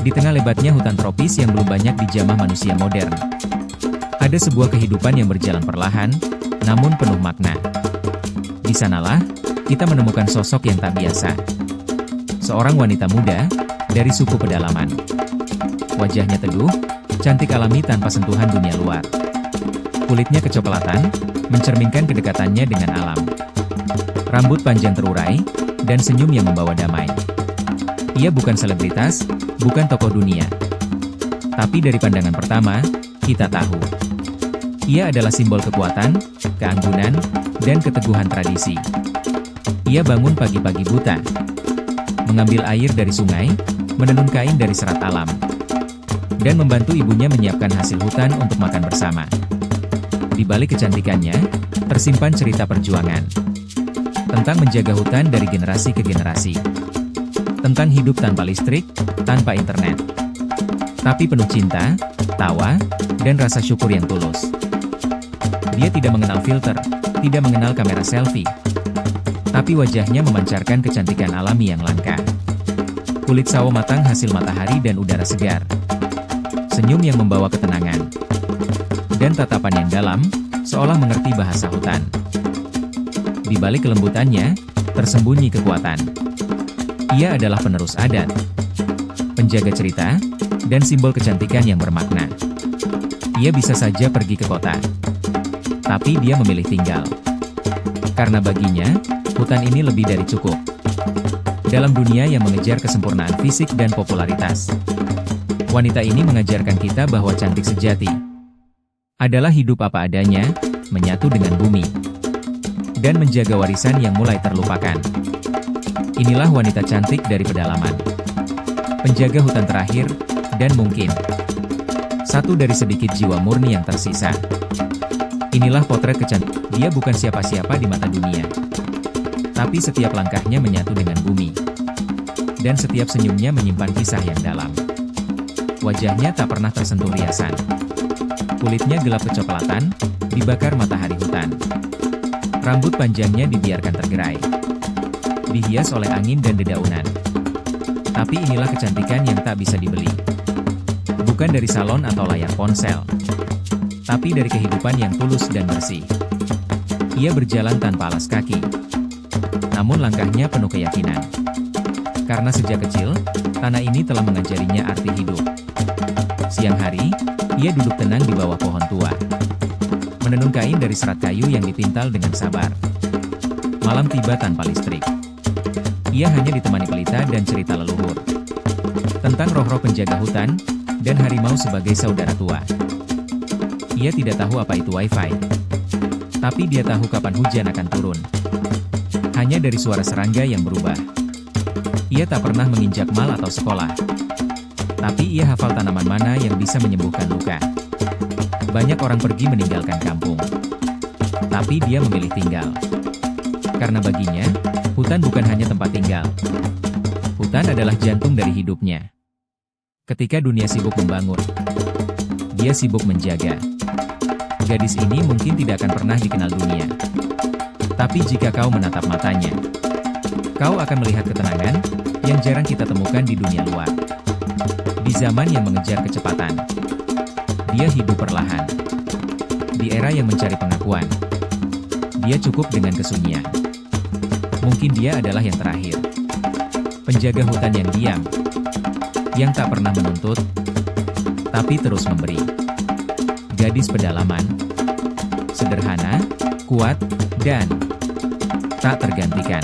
Di tengah lebatnya hutan tropis yang belum banyak dijamah manusia modern, ada sebuah kehidupan yang berjalan perlahan, namun penuh makna. Di sanalah, kita menemukan sosok yang tak biasa. Seorang wanita muda, dari suku pedalaman. Wajahnya teduh, cantik alami tanpa sentuhan dunia luar. Kulitnya kecoklatan, mencerminkan kedekatannya dengan alam. Rambut panjang terurai, dan senyum yang membawa damai. Ia bukan selebritas, bukan tokoh dunia. Tapi dari pandangan pertama, kita tahu. Ia adalah simbol kekuatan, keanggunan, dan keteguhan tradisi. Ia bangun pagi-pagi buta, mengambil air dari sungai, menenun kain dari serat alam, dan membantu ibunya menyiapkan hasil hutan untuk makan bersama. Di balik kecantikannya, tersimpan cerita perjuangan. Tentang menjaga hutan dari generasi ke generasi. Tentang hidup tanpa listrik, tanpa internet. Tapi penuh cinta, tawa, dan rasa syukur yang tulus. Dia tidak mengenal filter, tidak mengenal kamera selfie. Tapi wajahnya memancarkan kecantikan alami yang langka. Kulit sawo matang hasil matahari dan udara segar. Senyum yang membawa ketenangan. Dan tatapan yang dalam, seolah mengerti bahasa hutan. Di balik kelembutannya, tersembunyi kekuatan. Ia adalah penerus adat, penjaga cerita, dan simbol kecantikan yang bermakna. Ia bisa saja pergi ke kota, tapi dia memilih tinggal. Karena baginya, hutan ini lebih dari cukup. Dalam dunia yang mengejar kesempurnaan fisik dan popularitas, wanita ini mengajarkan kita bahwa cantik sejati adalah hidup apa adanya, menyatu dengan bumi, dan menjaga warisan yang mulai terlupakan. Inilah wanita cantik dari pedalaman. Penjaga hutan terakhir, dan mungkin satu dari sedikit jiwa murni yang tersisa. Inilah potret kecantikan. Dia bukan siapa-siapa di mata dunia. Tapi setiap langkahnya menyatu dengan bumi. Dan setiap senyumnya menyimpan kisah yang dalam. Wajahnya tak pernah tersentuh riasan. Kulitnya gelap kecoklatan, dibakar matahari hutan. Rambut panjangnya dibiarkan tergerai, dihias oleh angin dan dedaunan. Tapi inilah kecantikan yang tak bisa dibeli. Bukan dari salon atau layar ponsel, tapi dari kehidupan yang tulus dan bersih. Ia berjalan tanpa alas kaki, namun langkahnya penuh keyakinan. Karena sejak kecil, tanah ini telah mengajarinya arti hidup. Siang hari, ia duduk tenang di bawah pohon tua, menenun kain dari serat kayu yang dipintal dengan sabar. Malam tiba tanpa listrik. Ia hanya ditemani pelita dan cerita leluhur. Tentang roh-roh penjaga hutan, dan harimau sebagai saudara tua. Ia tidak tahu apa itu wifi. Tapi dia tahu kapan hujan akan turun. Hanya dari suara serangga yang berubah. Ia tak pernah menginjak mal atau sekolah. Tapi ia hafal tanaman mana yang bisa menyembuhkan luka. Banyak orang pergi meninggalkan kampung. Tapi dia memilih tinggal. Karena baginya, hutan bukan hanya tempat tinggal. Hutan adalah jantung dari hidupnya. Ketika dunia sibuk membangun, dia sibuk menjaga. Gadis ini mungkin tidak akan pernah dikenal dunia. Tapi jika kau menatap matanya, kau akan melihat ketenangan yang jarang kita temukan di dunia luar. Di zaman yang mengejar kecepatan, dia hidup perlahan. Di era yang mencari pengakuan, dia cukup dengan kesunyian. Mungkin dia adalah yang terakhir. Penjaga hutan yang diam, yang tak pernah menuntut, tapi terus memberi. Gadis pedalaman, sederhana, kuat, dan tak tergantikan.